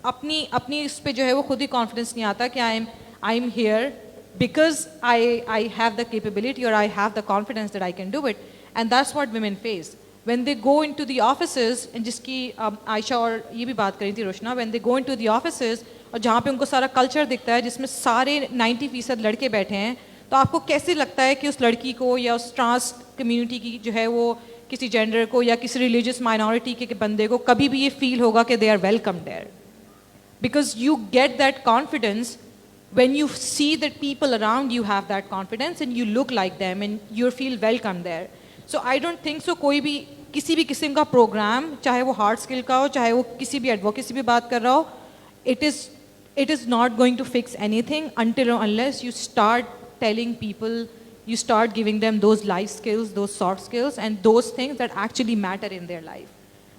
अपनी इस पे जो है वो खुद ही confidence नहीं आता कि I'm here because I have the capability or I have the confidence that I can do it, and that's what women face. When they go into the offices, and जिसकी आयशा और ये भी बात करी थी Roshna, when they go into the offices और जहाँ पे उनको सारा कल्चर दिखता है जिसमें सारे 90% लड़के बैठे हैं, तो आपको कैसे लगता है कि उस लड़की को या उस ट्रांस कम्युनिटी की जो है वो किसी जेंडर को या किसी रिलीजियस माइनॉरिटी के बंदे को कभी भी ये फील होगा कि they are welcome there, because you get that confidence when you see that people around you have that confidence and you look like them and you feel welcome there. So I don't think so कोई भी किसी भी किस्म का programme, चाहे वो hard skill का हो, चाहे वो किसी भी एडवोकेसी भी बात कर रहा हो, it is not going to fix anything until or unless you start telling people, you start giving them those life skills, those soft skills and those things that actually matter in their life.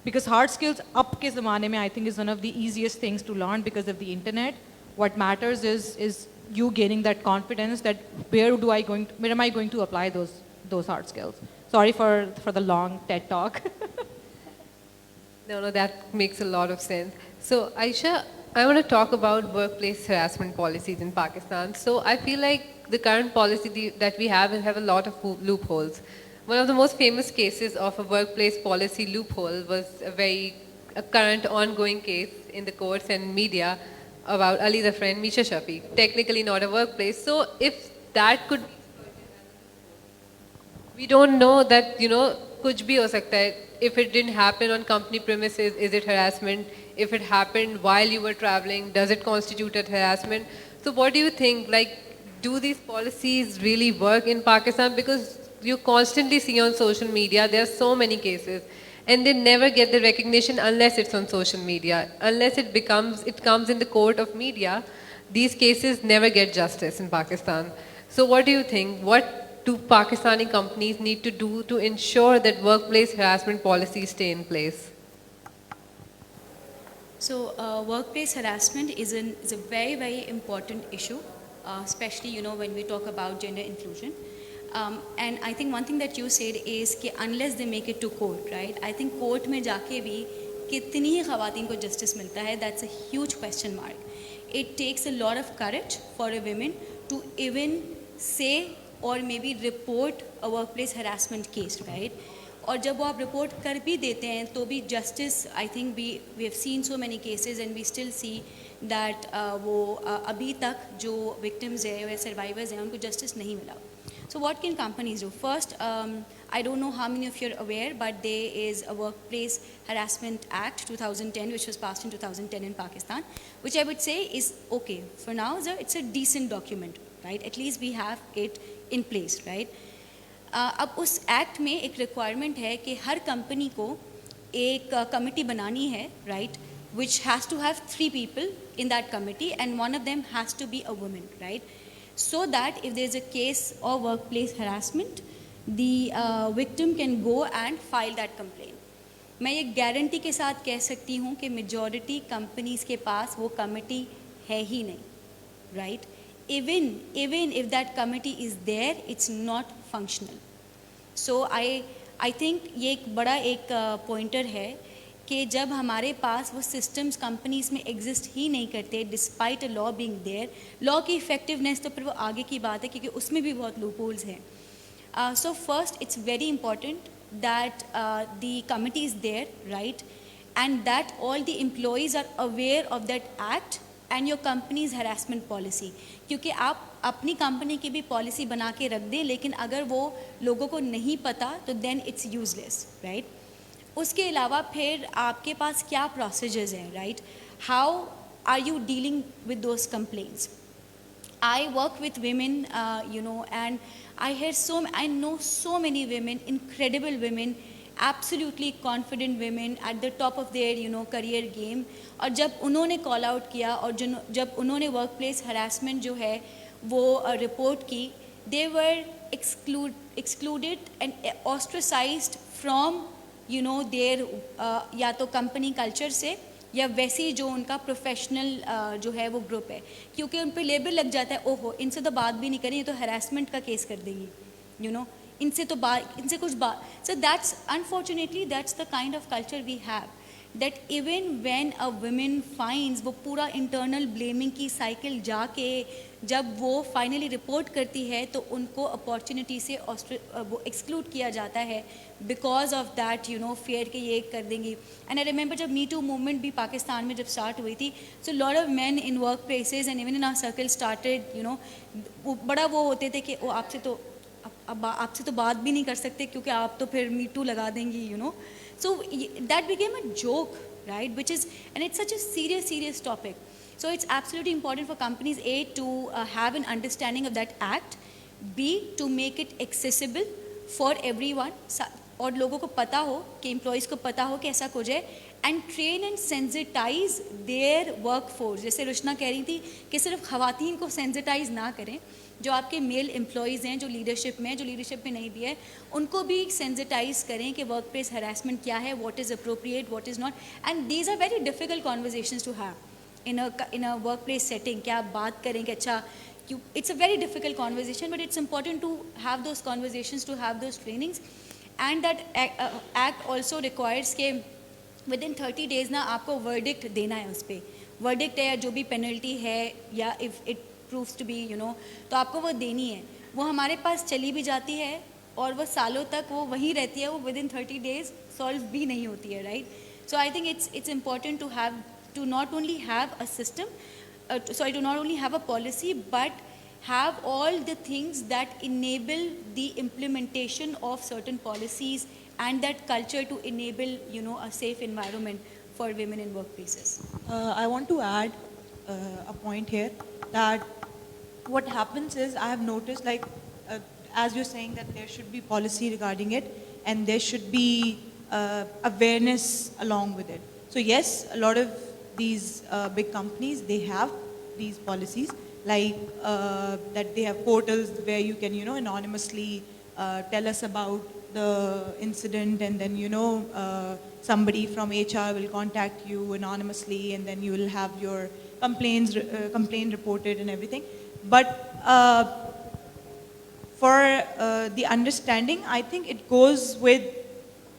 Because hard skills अब के ज़माने में I think is one of the easiest things to learn because of the internet. What matters is you gaining that confidence that where am I going to apply those hard skills. Sorry for the long TED talk. No, that makes a lot of sense. So Aisha, I want to talk about workplace harassment policies in Pakistan. So I feel like the current policy that we have a lot of loopholes. One of the most famous cases of a workplace policy loophole was a current ongoing case in the courts and media about Ali the friend, Misha Shafi. Technically not a workplace. So if that could be, we don't know that, kuch bhi ho sakta hai. If it didn't happen on company premises, is it harassment? If it happened while you were traveling, does it constitute a harassment? So what do you think? Like, do these policies really work in Pakistan? Because you constantly see on social media, there are so many cases. And they never get the recognition unless it's on social media. Unless it comes in the court of media, these cases never get justice in Pakistan. So what do you think? What do Pakistani companies need to do to ensure that workplace harassment policies stay in place? So workplace harassment is a very, very important issue, especially, when we talk about gender inclusion. And I think one thing that you said is कि unless they make it to court, right? I think court में जाके भी कितनी ही ख़वातीन को justice मिलता है, that's a huge question mark. It takes a lot of courage for a woman to even say or maybe report a workplace harassment case, right? और जब वो आप report कर भी देते हैं तो भी justice, I think we have seen so many cases and we still see that वो अभी तक जो victims हैं या survivors हैं उनको justice नहीं मिला. So what can companies do? First, I don't know how many of you are aware, but there is a Workplace Harassment Act 2010, which was passed in 2010 in Pakistan, which I would say is okay. For now, it's a decent document, right? At least we have it in place, right? अब उस act में एक requirement है कि हर company को एक committee बनानी है, right? Which has to have 3 people in that committee, and one of them has to be a woman, right? So that if there is a case of workplace harassment, the victim can go and file that complaint. मैं ये guarantee के साथ कह सकती हूँ कि majority companies के पास वो committee है ही नहीं, right? Even if that committee is there, it's not functional. So I think ये एक बड़ा एक pointer है कि जब हमारे पास वो सिस्टम्स कंपनीज में एग्जिस्ट ही नहीं करते despite a law being there, law की इफेक्टिवनेस तो फिर वो आगे की बात है क्योंकि उसमें भी बहुत लूपहोल्स हैं. So first it's very important that the committee is there, right, and that all the employees are aware of that act and your company's harassment policy. क्योंकि आप अपनी कंपनी की भी पॉलिसी बना के रख दें लेकिन अगर वो लोगों को नहीं पता तो देन इट्स यूजलेस, राइट. उसके अलावा फिर आपके पास क्या प्रोसीजर्स हैं, right? How are you dealing with those complaints? I work with women, and I know so many women, incredible women absolutely confident women at the top of their career game. और जब उन्होंने call out किया और जब उन्होंने workplace harassment जो है वो report की, they were excluded and ostracized from their या तो company culture से या वैसी जो उनका प्रोफेशनल जो है वो ग्रुप है, क्योंकि उन पे लेबल लग जाता है, ओहो इनसे तो बात भी नहीं करें, ये तो हरासमेंट का केस कर देगी, इनसे तो इनसे कुछ बात. So that's unfortunately that's the kind of culture we have, that even when a women finds, वो पूरा इंटरनल ब्लेमिंग की साइकिल जाके जब वो फाइनली रिपोर्ट करती है तो उनको अपॉर्चुनिटी से वो एक्सक्लूड किया जाता है बिकॉज ऑफ दैट फेयर के ये कर देंगी. एंड आई रिमेंबर जब मी टू मूवमेंट भी पाकिस्तान में जब स्टार्ट हुई थी, so lot of man in work places and even in our circle started वो बड़ा वो होते थे कि वो आपसे तो बात भी नहीं कर सकते क्योंकि आप तो फिर मी टू लगा देंगी, so that became a joke, right, and it's such a serious topic. So it's absolutely important for companies A to have an understanding of that act, B to make it accessible for everyone, और लोगों को पता हो कि employees को पता हो कि ऐसा कुछ है, and train and sensitise their work force. जैसे रुशना कह रही थी कि सिर्फ ख़वातीन को सेंसिटाइज ना करें, जो आपके मेल एम्प्लॉयज़ हैं जो लीडरशिप में नहीं भी है, उनको भी सेंसिटाइज करें कि वर्क प्लेस हरासमेंट क्या है, what is appropriate, what is not, and these are very difficult conversations to have in a workplace setting. क्या आप बात करें कि अच्छा, it's a very difficult conversation, but it's important to have those conversations, to have those trainings, and that act also requires कि within 30 days ना आपको verdict देना है उस पर. verdict है या जो भी penalty है या if it proves to be तो आपको वो देनी है. वो हमारे पास चली भी जाती है और वो सालों तक वो वहीं रहती है, वो within 30 days solve भी नहीं होती है, right? So I think it's important to not only have a system, to not only have a policy, but have all the things that enable the implementation of certain policies and that culture to enable, a safe environment for women in workplaces. I want to add a point here that what happens is I have noticed, like, as you're saying that there should be policy regarding it and there should be awareness along with it. So yes, a lot of these big companies, they have these policies, like that they have portals where you can, anonymously tell us about the incident, and then, somebody from HR will contact you anonymously, and then you will have your complaint reported and everything. But for the understanding, I think it goes with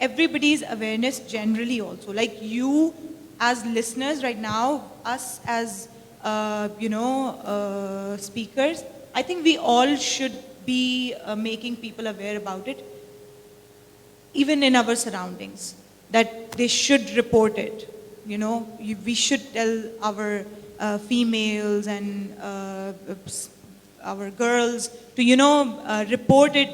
everybody's awareness generally also. Like you as listeners right now, us as, speakers, I think we all should be making people aware about it, even in our surroundings, that they should report it. We should tell our females and our girls to, report it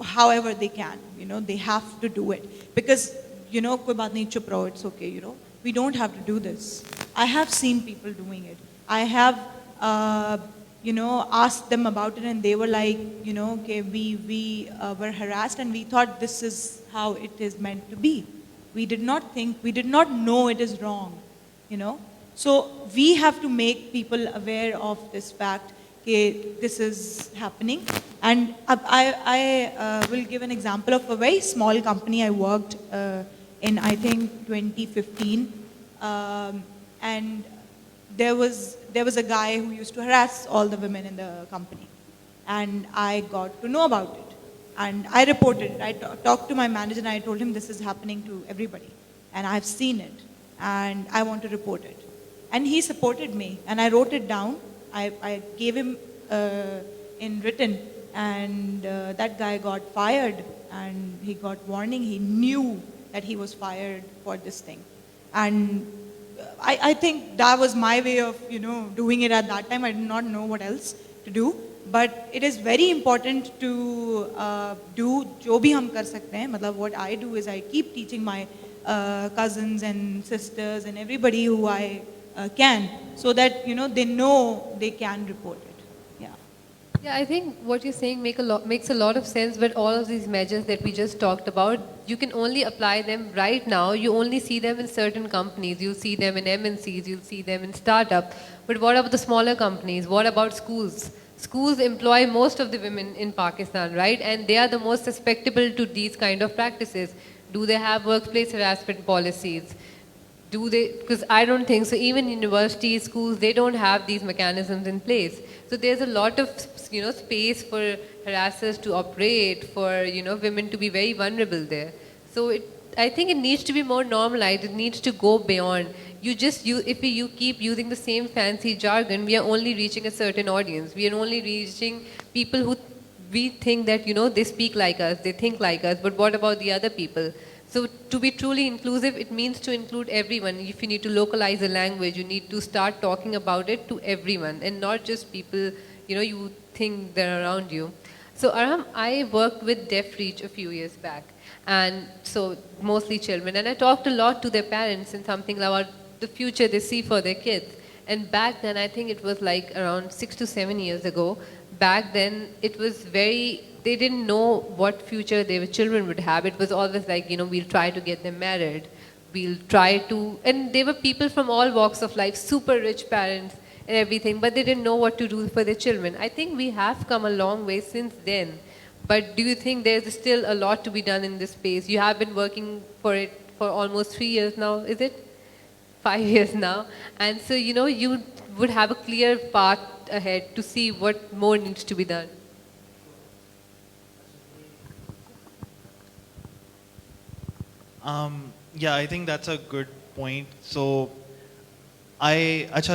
however they can. They have to do it. Because, koi baat nahi, chup raho, it's okay, We don't have to do this. I have seen people doing it. I have, asked them about it, and they were like, okay, we were harassed and we thought this is how it is meant to be. We did not know it is wrong, So we have to make people aware of this fact that this is happening. And I will give an example of a very small company I worked in, I think, 2015. And there was a guy who used to harass all the women in the company. And I got to know about it. And I reported it. I talked to my manager and I told him this is happening to everybody. And I've seen it. And I want to report it. And he supported me. And I wrote it down. I gave him in written. And that guy got fired. And he got warning. He knew that he was fired for this thing. And I think that was my way of, doing it at that time. I did not know what else to do. But it is very important to do jo bhi hum kar sakte hain. Matlab, what I do is I keep teaching my cousins and sisters and everybody who I can, so that, they know they can report it. Yeah. Yeah, I think what you're saying makes a lot of sense, but all of these measures that we just talked about, you can only apply them right now. You only see them in certain companies. You'll see them in MNCs, you'll see them in startup. But what about the smaller companies? What about schools? Schools employ most of the women in Pakistan, right? And they are the most susceptible to these kind of practices. Do they have workplace harassment policies? Do they? Because I don't think so. Even universities, schools, they don't have these mechanisms in place. So there's a lot of space for harassers to operate, for women to be very vulnerable there. So I think it needs to be more normalized. It needs to go beyond. If you keep using the same fancy jargon, we are only reaching a certain audience. We are only reaching people who we think that they speak like us, they think like us. But what about the other people? So to be truly inclusive, it means to include everyone. If you need to localize a language, you need to start talking about it to everyone and not just people, you think they're around you. So Arhum, I worked with Deaf Reach a few years back, and so mostly children. And I talked a lot to their parents and something about the future they see for their kids. And back then, I think it was like around 6 to 7 years ago, back then it was they didn't know what future their children would have. It was always like, we'll try to get them married. We'll try to, and they were people from all walks of life, super rich parents and everything, but they didn't know what to do for their children. I think we have come a long way since then. But do you think there's still a lot to be done in this space? You have been working for it for almost 3 years now, is it? 5 years now. And so, you would have a clear path ahead to see what more needs to be done. Yeah, I think that's a good point. So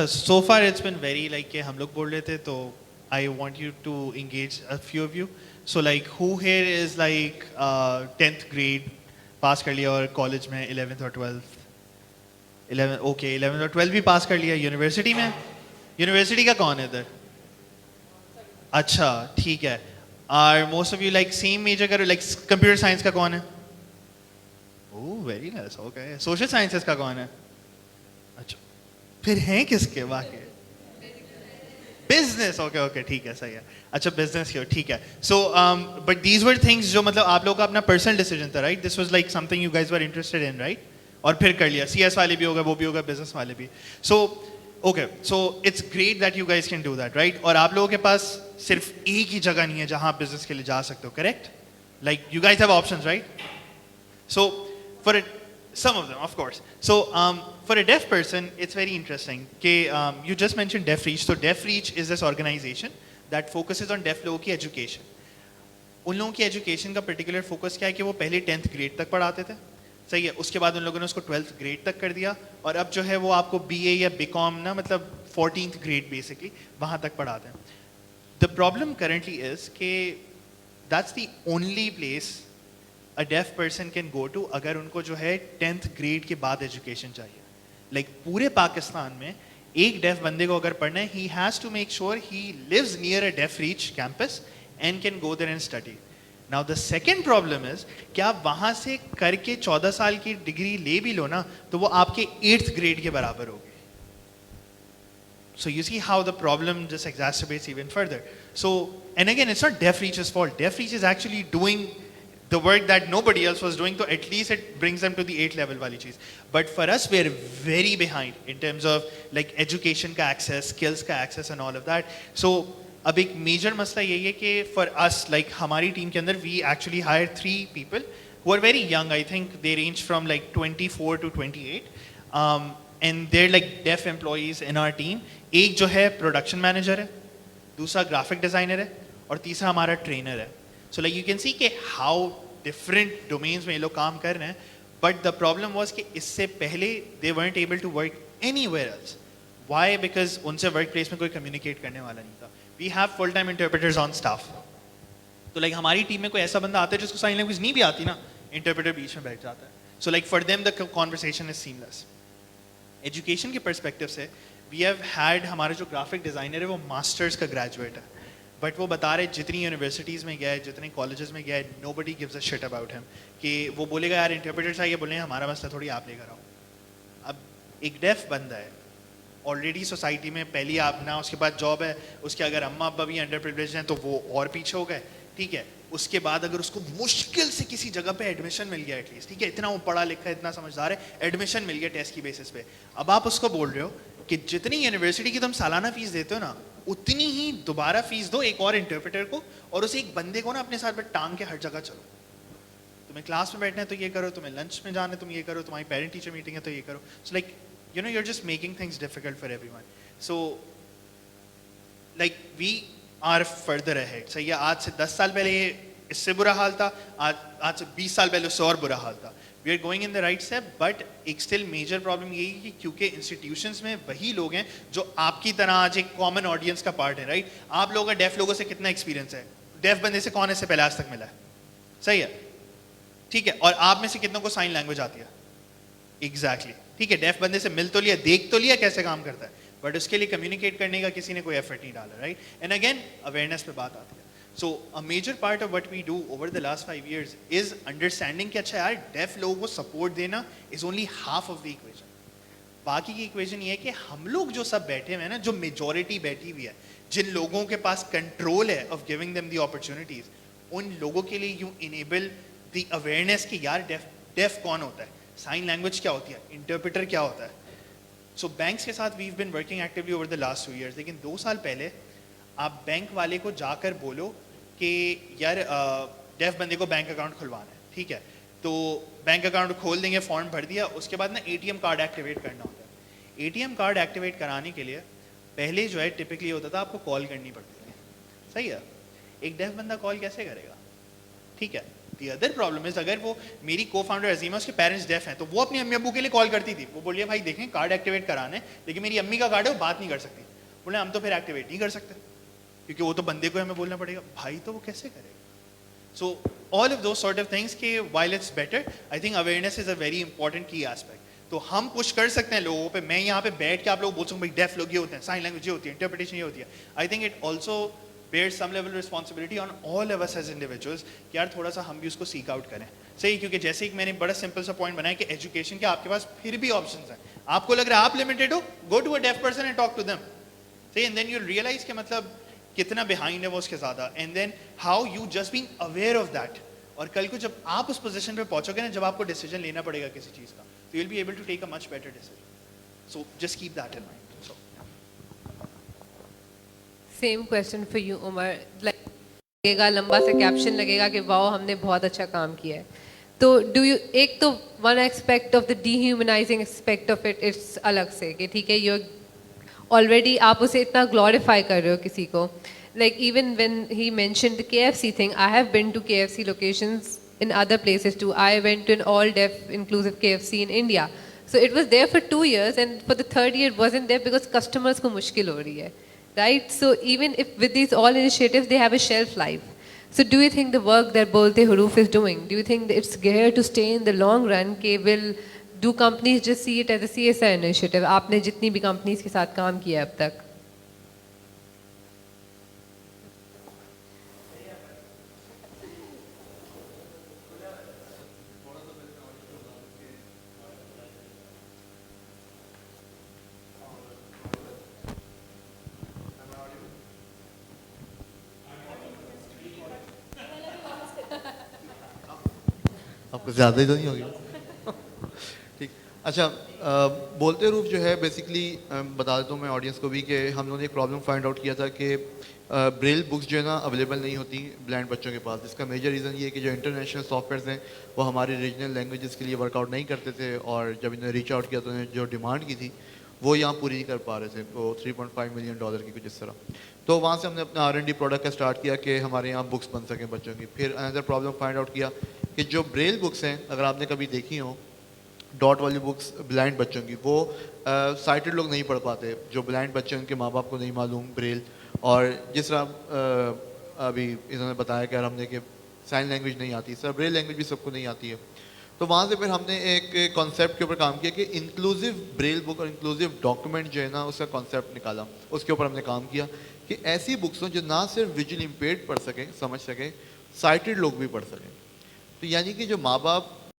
so far it's been very like कि हम लोग बोल रहे थे, तो I want you to engage a few of you. So like who here is like 10th grade pass कर लिया और college में 11th or 12th? 11th और 12th भी pass कर लिया. University में? University का कौन है इधर? अच्छा, ठीक है. Are most of you like same major करो, like computer science का कौन है? Oh, very nice. Okay. Social sciences का कौन है? अच्छा. फिर हैं किसके बाकी? Business. Okay, ठीक है, सही है. अच्छा, business क्यों? ठीक है. So, but these were things जो मतलब आप लोगों का अपना personal decision था, right? This was like something you guys were interested in, right? और फिर कर लिया. CS वाले भी होगा, वो भी होगा, business वाले भी. So, okay. So it's great that you guys can do that, right? और आप लोगों के पास सिर्फ एक ही जगह नहीं है जहाँ आप business के लिए जा सकते हो, correct? Like you guys have options, right? So some of them, of course. So for a deaf person, it's very interesting. You just mentioned Deaf Reach. So Deaf Reach is this organization that focuses on deaf लोगों की education. उन लोगों की education का particular focus क्या है कि वो पहले 10th grade तक पढ़ाते थे, सही है. उसके बाद उन लोगों ने उसको 12th grade तक कर दिया और अब जो है वो आपको BA या BCom ना मतलब 14th grade basically वहाँ तक पढ़ाते हैं. The problem currently is कि that's the only place a deaf person can go to अगर उनको जो है 10th grade के बाद education चाहिए. Like पूरे पाकिस्तान में एक deaf बंदे को अगर पढ़ना है, he has to make sure he lives near a Deaf Reach campus and can go there and study. Now the second problem is कि आप वहाँ से करके 14 साल की डिग्री ले भी लो ना, तो वो आपके 8th grade के बराबर होगी. So you see how the problem just exacerbates even further. So, and again, it's not Deaf Reach's fault. Deaf Reach is actually doing the work that nobody else was doing, so at least it brings them to the 8th level wali cheez. But for us, we're very behind in terms of like education ka access, skills ka access and all of that. So अब एक major मसला यही है कि for us, like हमारी team के अंदर we actually hired 3 people who are very young. I think they range from like 24 to 28. And they're like deaf employees in our team. एक जो है production manager है, दूसरा graphic designer है और तीसरा हमारा trainer है. So like you can see कि how different domains में ये लोग काम कर रहे हैं. But the problem was कि इससे पहले they weren't able to work anywhere else. Why? Because उनसे workplace में कोई communicate करने वाला नहीं था. We have full-time interpreters on staff. तो like हमारी टीम में कोई ऐसा बंदा आता है जिसको sign language नहीं भी आती ना, interpreter बीच में बैठ जाता है. So like for them the conversation is seamless. Education के perspective से we have had हमारा जो graphic designer है वो masters का graduate है. But वो बता रहे जितनी यूनिवर्सिटीज़ में गया है, जितने कॉलेजेस में गया है, nobody gives a shit about him. कि वो बोलेगा यार इंटरप्रेटर चाहिए, बोले हमारा मसला थोड़ी आप लेकर आओ. अब एक डेफ बंदा है ऑलरेडी सोसाइटी में पहली आप ना, उसके बाद जॉब है, उसके अगर अम्मा अब्बा भी अंडर प्रिविलेज हैं तो वो और पीछे हो गए, ठीक है। उसके बाद अगर उसको मुश्किल से किसी जगह पे एडमिशन मिल गया एटलीस्ट, ठीक है, इतना वो पढ़ा लिखा है, इतना समझदार है, एडमिशन मिल गया टेस्ट की बेसिस पे, अब आप उसको बोल रहे हो कि जितनी यूनिवर्सिटी की तुम सालाना फीस देते हो ना, उतनी ही दोबारा फीस दो एक और इंटरप्रेटर को, और उसे एक बंदे को ना अपने साथ में टांग के हर जगह चलो। तुम्हें क्लास में बैठना है तो ये करो, तुम्हें लंच में जाना है तुम ये करो, तुम्हारी पेरेंट टीचर मीटिंग है तो ये करो। So like you know, you are just making things difficult for everyone. So like we are further ahead. सही है, आज से 10 साल पहले ये इससे बुरा हाल था, आज से 20 साल पहले उससे और बुरा हाल था। We are going in the right step, but एक स्टिल मेजर प्रॉब्लम यही है कि क्योंकि इंस्टीट्यूशंस में वही लोग हैं जो आपकी तरह आज एक कॉमन ऑडियंस का पार्ट है, राइट। आप लोगों का डेफ लोगों से कितना एक्सपीरियंस है? डेफ बंदे से कौन इससे पहले आज तक मिला है? सही है, ठीक है। और आप में से कितनों को साइन लैंग्वेज आती है? एग्जैक्टली, ठीक है। डेफ बंदे से मिल तो लिया, देख तो लिया कैसे काम करता है, बट उसके लिए कम्युनिकेट करने का किसी ने कोई एफर्ट नहीं डाला, राइट। एंड अगेन अवेयरनेस पे बात आती है। So a major part of what we do over the last 5 years is understanding कि अच्छा यार डेफ लोगों को सपोर्ट देना is only half of the equation। बाकी की इक्वेशन ये है कि हम लोग जो सब बैठे हुए हैं ना, जो मेजॉरिटी बैठी हुई है, जिन लोगों के पास कंट्रोल है of giving them the opportunities, उन लोगों के लिए यू इनेबल द अवेयरनेस कि यार डेफ कौन होता है, साइन लैंग्वेज क्या होती है, इंटरप्रेटर क्या होता है। सो बैंक्स के साथ we been working actively over the last 2 years, लेकिन 2 साल पहले आप बैंक वाले को जाकर बोलो कि यार डेफ बंदे को बैंक अकाउंट खुलवाना है, ठीक है, तो बैंक अकाउंट खोल देंगे, फॉर्म भर दिया, उसके बाद ना एटीएम कार्ड एक्टिवेट करना होता है। एटीएम कार्ड एक्टिवेट कराने के लिए पहले जो है टिपिकली होता था आपको कॉल करनी पड़ती थी, सही है। एक डेफ बंदा कॉल कैसे करेगा, ठीक है। दी अदर प्रॉब्लम इज, अगर वो मेरी को फाउंडर अजीमा, उसके पेरेंट्स डेफ हैं, तो वो अपनी अम्मी अब्बू के लिए कॉल करती थी, वो बोलिए भाई देखें कार्ड एक्टिवेट कराना है, लेकिन मेरी अम्मी का कार्ड है वो बात नहीं कर सकती। बोले हम तो फिर एक्टिवेट नहीं कर सकते क्योंकि वो तो बंदे को हमें बोलना पड़ेगा। भाई तो वो कैसे करेगा? So all of those sort of things के while it's better, I think awareness is a very important key aspect. तो हम पुश कर सकते हैं लोगों पे, मैं यहाँ पे बैठ के आप लोग बोल सकूँ भाई डेफ लोग ये होते हैं, साइन लैंग्वेज ये होती है, इंटरप्रिटेशन ये होती है। I think it also bear some level responsibility on all of us as individuals कि यार थोड़ा सा हम भी उसको सीक आउट करें, सही। क्योंकि जैसे एक मैंने बड़ा सिंपल सा पॉइंट बनाया कि एजुकेशन के आपके पास फिर भी ऑप्शन हैं। आपको लग रहा है आप लिमिटेड हो, go to a deaf person and talk to them, सही। एंड देन यू रियलाइज कि मतलब कितना बिहाइंड है वो उसके ज़्यादा, and then how you just being aware of that. और कल को जब आप उस पोजीशन पे पहुंचोगे ना, जब आपको डिसीजन लेना पड़ेगा किसी चीज़ का, तो you will be able to take a much better decision. So just keep that in mind. So same question for you Umar, लगेगा लंबा सा कैप्शन लगेगा कि वाओ हमने बहुत अच्छा काम किया है, तो डू यू, एक तो one aspect of the dehumanising aspect of it it's अलग से कि ठीक है यू ऑलरेडी आप उसे इतना ग्लोरीफाई कर रहे हो किसी को, like even when he mentioned the KFC thing, I have been to KFC locations in other places too. I went to an all deaf inclusive KFC in India, so it was there for 2 years and for the 3rd year it wasn't there because customers को मुश्किल हो रही है, right? So even if with these all initiatives they have a shelf life, so do you think the work that Boltay Huroof is doing, do you think that it's here to stay in the long run? के will do companies just see it as a CSR initiative? आपने जितनी भी companies के साथ काम किया अब तक, आपको ज़्यादा ही तो नहीं होगी ठीक। अच्छा, बोलते हरूफ जो है बेसिकली बता देता हूँ मैं ऑडियंस को भी कि हम लोगों ने एक प्रॉब्लम फाइंड आउट किया था कि ब्रेल बुक्स जो है ना अवेलेबल नहीं होती ब्लाइंड बच्चों के पास। इसका मेजर रीज़न ये है कि जो इंटरनेशनल सॉफ्टवेयर्स हैं वो हमारे रीजनल लैंग्वेजेस के लिए वर्कआउट नहीं करते थे, और जब इन्होंने रीच आउट किया तो उन्होंने जो डिमांड की थी वो यहाँ पूरी नहीं कर पा रहे थे, वो $3.5 मिलियन की कुछ इस तरह। तो वहाँ से हमने अपना R&D प्रोडक्ट का स्टार्ट किया कि हमारे यहाँ बुक्स बन सकें बच्चों की। फिर अनदर प्रॉब्लम फाइंड आउट किया कि जो ब्रेल बुक्स हैं, अगर आपने कभी देखी हो डॉट वाली बुक्स ब्लाइंड बच्चों की, वो साइटेड लोग नहीं पढ़ पाते, जो ब्लाइंड बच्चे उनके माँ बाप को नहीं मालूम ब्रेल। और जिस तरह अभी इन्होंने बताया कि हमने कि साइन लैंग्वेज नहीं आती, सर ब्रेल लैंग्वेज भी सबको नहीं आती है। तो वहाँ से फिर हमने एक कॉन्सेप्ट के ऊपर काम किया कि इंक्लूसिव ब्रेल बुक और इंक्लूसिव डॉक्यूमेंट जो है ना उसका कॉन्सेप्ट निकाला। उसके ऊपर हमने काम किया कि ऐसी बुक्स हों जो ना सिर्फ विजुअली इम्पेयर्ड पढ़ सकें, समझ सकें, साइटेड लोग भी पढ़ सकें। तो यानी कि जो माँ बाप